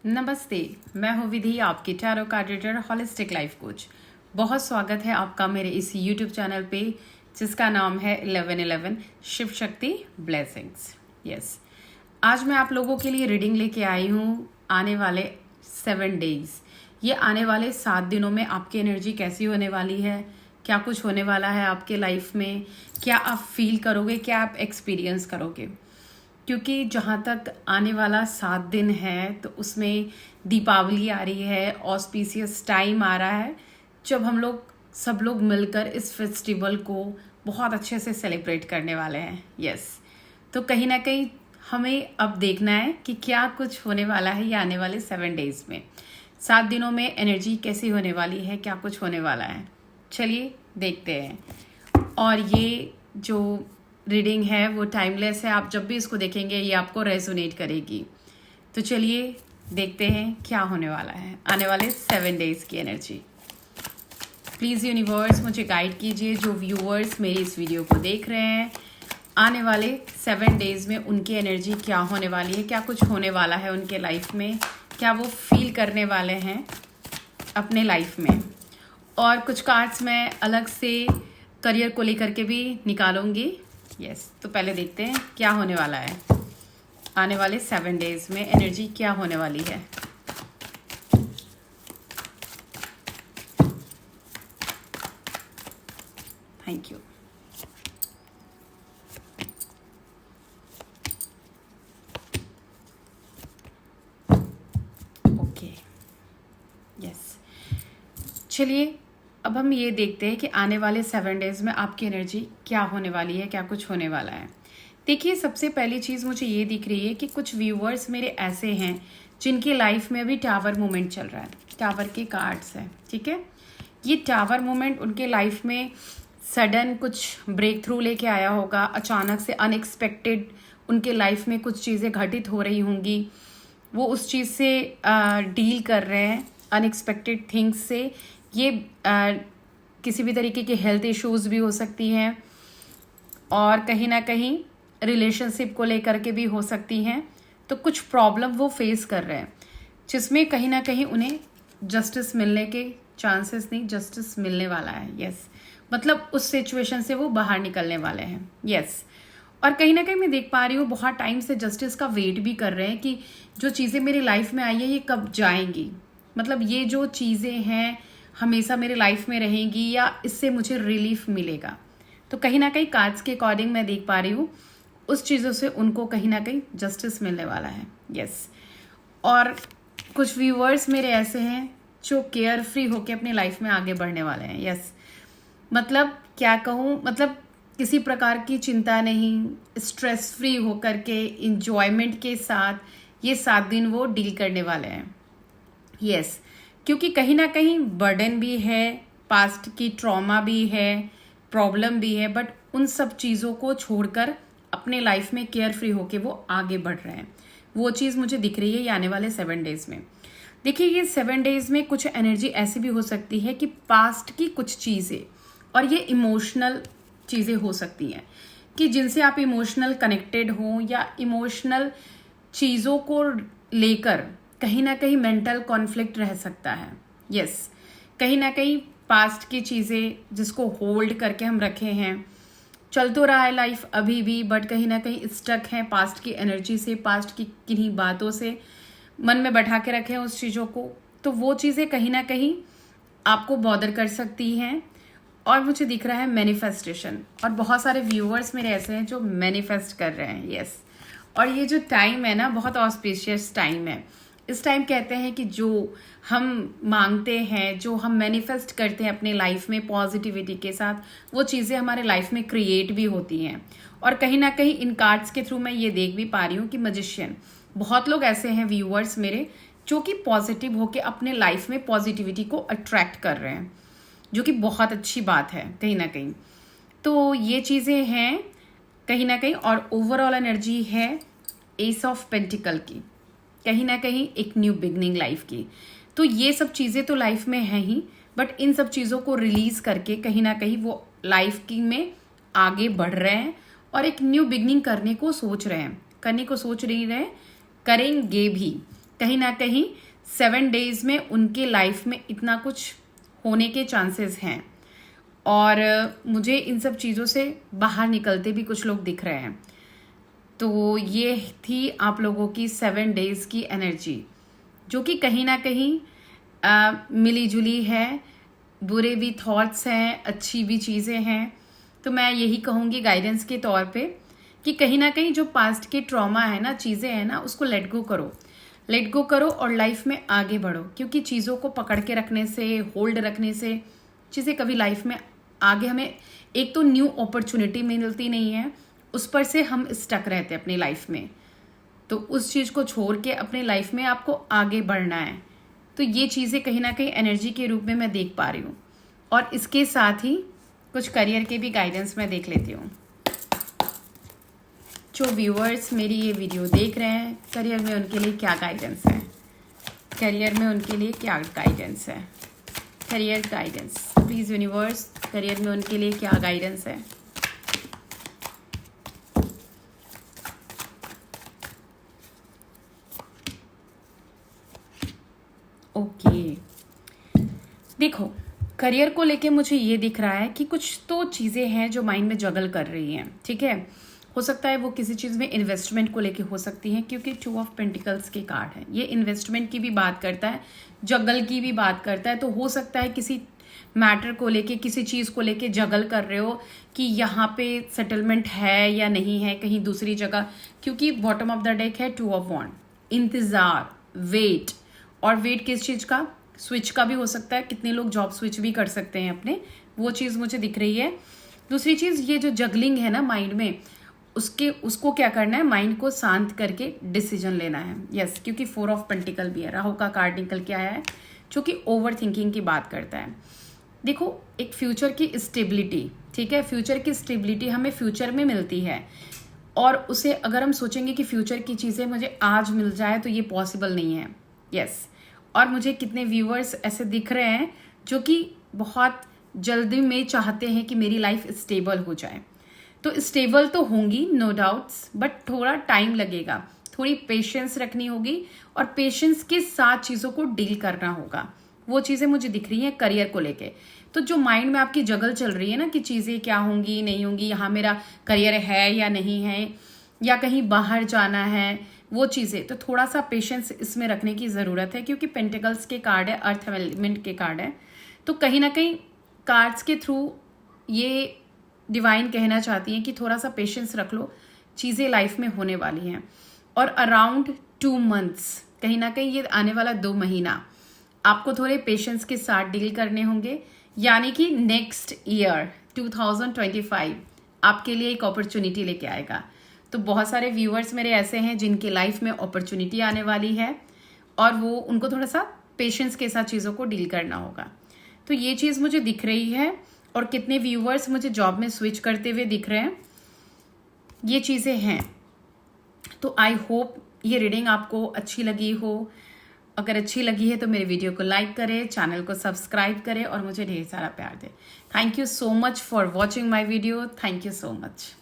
नमस्ते, मैं हूँ विधि, आपकी tarot card reader, holistic life coach. बहुत स्वागत है आपका मेरे इस YouTube चैनल पे जिसका नाम है 1111 शिव शक्ति ब्लेसिंग्स। यस, आज मैं आप लोगों के लिए रीडिंग लेके आई हूँ आने वाले 7 डेज। ये आने वाले 7 दिनों में आपकी एनर्जी कैसी होने वाली है, क्या कुछ होने वाला है आपके लाइफ में, क्या आप फील करोगे, क्या आप एक्सपीरियंस करोगे। क्योंकि जहाँ तक आने वाला 7 दिन है तो उसमें दीपावली आ रही है, ऑस्पिशियस टाइम आ रहा है जब सब लोग मिलकर इस फेस्टिवल को बहुत अच्छे से सेलिब्रेट करने वाले हैं। यस, तो कहीं ना कहीं हमें अब देखना है कि क्या कुछ होने वाला है ये आने वाले 7 डेज में। 7 दिनों में एनर्जी कैसी होने वाली है, क्या कुछ होने वाला है, चलिए देखते हैं। और ये जो रीडिंग है वो टाइमलेस है, आप जब भी इसको देखेंगे ये आपको रेजोनेट करेगी। तो चलिए देखते हैं क्या होने वाला है आने वाले 7 डेज की एनर्जी। प्लीज़ यूनिवर्स मुझे गाइड कीजिए, जो व्यूअर्स मेरी इस वीडियो को देख रहे हैं आने वाले 7 डेज में उनकी एनर्जी क्या होने वाली है, क्या कुछ होने वाला है उनके लाइफ में, क्या वो फील करने वाले हैं अपने लाइफ में। और कुछ कार्ड्स मैं अलग से करियर को लेकर के भी निकालूंगी। यस, तो पहले देखते हैं क्या होने वाला है आने वाले 7 डेज में, एनर्जी क्या होने वाली है। Thank you. ओके, यस, चलिए अब हम ये देखते हैं कि आने वाले 7 डेज में आपकी एनर्जी क्या होने वाली है, क्या कुछ होने वाला है। देखिए, सबसे पहली चीज़ मुझे ये दिख रही है कि कुछ व्यूअर्स मेरे ऐसे हैं जिनकी लाइफ में अभी टावर मोमेंट चल रहा है। टावर के कार्ड्स हैं, ठीक है। ये टावर मोमेंट उनके लाइफ में सडन कुछ ब्रेक थ्रू लेके आया होगा, अचानक से अनएक्सपेक्टेड उनके लाइफ में कुछ चीज़ें घटित हो रही होंगी, वो उस चीज़ से डील कर रहे हैं, अनएक्सपेक्टेड थिंग्स से। ये किसी भी तरीके की हेल्थ इश्यूज भी हो सकती हैं और कहीं ना कहीं रिलेशनशिप को लेकर के भी हो सकती हैं। तो कुछ प्रॉब्लम वो फेस कर रहे हैं जिसमें कहीं ना कहीं उन्हें जस्टिस मिलने के चांसेस नहीं, जस्टिस मिलने वाला है। यस, मतलब उस सिचुएशन से वो बाहर निकलने वाले हैं। यस, और कहीं ना कहीं मैं देख पा रही हूँ बहुत टाइम से जस्टिस का वेट भी कर रहे हैं कि जो चीज़ें मेरी लाइफ में आई है ये कब जाएंगी, मतलब ये जो चीज़ें हैं हमेशा मेरे लाइफ में रहेंगी या इससे मुझे रिलीफ मिलेगा। तो कहीं ना कहीं कार्ड्स के अकॉर्डिंग मैं देख पा रही हूँ उस चीज़ों से उनको कहीं ना कहीं जस्टिस मिलने वाला है। यस, और कुछ व्यूअर्स मेरे ऐसे हैं जो केयर फ्री होकर अपनी लाइफ में आगे बढ़ने वाले हैं। यस, मतलब क्या कहूँ, मतलब किसी प्रकार की चिंता नहीं, स्ट्रेस फ्री होकर के इंजॉयमेंट के साथ ये 7 दिन वो डील करने वाले हैं। यस, क्योंकि कहीं ना कहीं बर्डन भी है, पास्ट की ट्रॉमा भी है, प्रॉब्लम भी है, बट उन सब चीज़ों को छोड़कर अपने लाइफ में केयर फ्री होके वो आगे बढ़ रहे हैं। वो चीज़ मुझे दिख रही है ये आने वाले 7 डेज में। देखिए, ये 7 डेज में कुछ एनर्जी ऐसी भी हो सकती है कि पास्ट की कुछ चीज़ें, और ये इमोशनल चीज़ें हो सकती हैं कि जिनसे आप इमोशनल कनेक्टेड हो या इमोशनल चीज़ों को लेकर कहीं ना कहीं मेंटल कॉन्फ्लिक्ट रह सकता है। यस, कहीं ना कहीं पास्ट की चीज़ें जिसको होल्ड करके हम रखे हैं, चल तो रहा है लाइफ अभी भी, बट कहीं ना कहीं स्टक है पास्ट की एनर्जी से, पास्ट की किन्हीं बातों से मन में बैठा के रखे हैं उस चीज़ों को। तो वो चीज़ें कहीं ना कहीं आपको बॉदर कर सकती हैं। और मुझे दिख रहा है मैनिफेस्टेशन, और बहुत सारे व्यूअर्स मेरे ऐसे हैं जो मैनिफेस्ट कर रहे हैं। यस, और ये जो टाइम है ना, बहुत ऑस्पिशियस टाइम है। इस टाइम कहते हैं कि जो हम मांगते हैं, जो हम मैनिफेस्ट करते हैं अपने लाइफ में पॉजिटिविटी के साथ, वो चीज़ें हमारे लाइफ में क्रिएट भी होती हैं। और कहीं ना कहीं इन कार्ड्स के थ्रू मैं ये देख भी पा रही हूँ कि मैजिशियन, बहुत लोग ऐसे हैं व्यूअर्स मेरे जो कि पॉजिटिव होके अपने लाइफ में पॉजिटिविटी को अट्रैक्ट कर रहे हैं, जो कि बहुत अच्छी बात है कहीं ना कहीं। तो ये चीज़ें हैं कहीं ना कहीं। और ओवरऑल एनर्जी है एस ऑफ पेंटिकल की, कहीं ना कहीं एक न्यू बिगनिंग लाइफ की। तो ये सब चीज़ें तो लाइफ में है ही, बट इन सब चीज़ों को रिलीज करके कहीं ना कहीं वो लाइफ की में आगे बढ़ रहे हैं और एक न्यू बिगनिंग करने को सोच रहे हैं, करने को सोच नहीं रहे, करेंगे भी। कहीं ना कहीं 7 डेज में उनके लाइफ में इतना कुछ होने के चांसेस हैं, और मुझे इन सब चीज़ों से बाहर निकलते भी कुछ लोग दिख रहे हैं। तो ये थी आप लोगों की 7 डेज की एनर्जी, जो कि कहीं ना कहीं मिली जुली है। बुरे भी थॉट्स हैं, अच्छी भी चीज़ें हैं। तो मैं यही कहूँगी गाइडेंस के तौर पे कि कहीं ना कहीं जो पास्ट के ट्रॉमा है ना, चीज़ें हैं ना, उसको लेट गो करो और लाइफ में आगे बढ़ो। क्योंकि चीज़ों को पकड़ के रखने से, होल्ड रखने से चीज़ें कभी लाइफ में आगे हमें एक तो न्यू अपॉर्चुनिटी मिलती नहीं है, उस पर से हम स्टक रहते हैं अपनी लाइफ में। तो उस चीज़ को छोड़ के अपने लाइफ में आपको आगे बढ़ना है। तो ये चीज़ें कहीं ना कहीं एनर्जी के रूप में मैं देख पा रही हूँ। और इसके साथ ही कुछ करियर के भी गाइडेंस मैं देख लेती हूँ। जो व्यूअर्स मेरी ये वीडियो देख रहे हैं, करियर में उनके लिए क्या गाइडेंस है, करियर में उनके लिए क्या गाइडेंस है, career guidance please universe, career में उनके लिए क्या गाइडेंस है। ओके, देखो करियर को लेके मुझे ये दिख रहा है कि कुछ तो चीज़ें हैं जो माइंड में जगल कर रही हैं। ठीक है, हो सकता है वो किसी चीज़ में इन्वेस्टमेंट को लेके हो सकती हैं, क्योंकि 2 ऑफ पेंटिकल्स के कार्ड है। ये इन्वेस्टमेंट की भी बात करता है, जगल की भी बात करता है। तो हो सकता है किसी मैटर को लेके, किसी चीज़ को लेके जगल कर रहे हो कि यहाँ पे सेटलमेंट है या नहीं है, कहीं दूसरी जगह। क्योंकि बॉटम ऑफ द डेक है 2 ऑफ वॉन्ड, इंतज़ार, वेट। और वेट किस चीज़ का? स्विच का भी हो सकता है, कितने लोग जॉब स्विच भी कर सकते हैं अपने, वो चीज़ मुझे दिख रही है। दूसरी चीज़, ये जो जगलिंग है ना माइंड में, उसको क्या करना है, माइंड को शांत करके डिसीजन लेना है। यस, क्योंकि 4 ऑफ पेंटिकल भी है, राहु का कार्ड निकल के आया है, जो कि ओवर थिंकिंग की बात करता है। देखो, एक फ्यूचर की स्टेबिलिटी, ठीक है, फ्यूचर की स्टेबिलिटी हमें फ्यूचर में मिलती है, और उसे अगर हम सोचेंगे कि फ्यूचर की चीज़ें मुझे आज मिल जाए, तो ये पॉसिबल नहीं है। यस, और मुझे कितने व्यूअर्स ऐसे दिख रहे हैं जो कि बहुत जल्दी में चाहते हैं कि मेरी लाइफ स्टेबल हो जाए। तो स्टेबल तो होंगी, नो डाउट्स, बट थोड़ा टाइम लगेगा, थोड़ी पेशेंस रखनी होगी, और पेशेंस के साथ चीज़ों को डील करना होगा। वो चीज़ें मुझे दिख रही हैं करियर को लेके। तो जो माइंड में आपकी जगल चल रही है ना कि चीज़ें क्या होंगी नहीं होंगी, यहाँ मेरा करियर है या नहीं है, या कहीं बाहर जाना है, वो चीज़ें, तो थोड़ा सा पेशेंस इसमें रखने की ज़रूरत है। क्योंकि पेंटिकल्स के कार्ड है, अर्थ एलिमेंट के कार्ड है। तो कहीं ना कहीं कार्ड्स के थ्रू ये डिवाइन कहना चाहती हैं कि थोड़ा सा पेशेंस रख लो, चीज़ें लाइफ में होने वाली हैं। और अराउंड 2 मंथ्स, कहीं ना कहीं ये आने वाला 2 महीना आपको थोड़े पेशेंस के साथ डील करने होंगे। यानी कि नेक्स्ट ईयर 2025 आपके लिए एक अपॉर्चुनिटी लेके आएगा। तो बहुत सारे व्यूअर्स मेरे ऐसे हैं जिनकी लाइफ में अपॉर्चुनिटी आने वाली है, और वो उनको थोड़ा सा पेशेंस के साथ चीज़ों को डील करना होगा। तो ये चीज़ मुझे दिख रही है। और कितने व्यूअर्स मुझे जॉब में स्विच करते हुए दिख रहे हैं, ये चीज़ें हैं। तो आई होप ये रीडिंग आपको अच्छी लगी हो। अगर अच्छी लगी है तो मेरे वीडियो को लाइक करें, चैनल को सब्सक्राइब करें, और मुझे ढेर सारा प्यार दें। Thank you so much for watching my video. Thank you so much.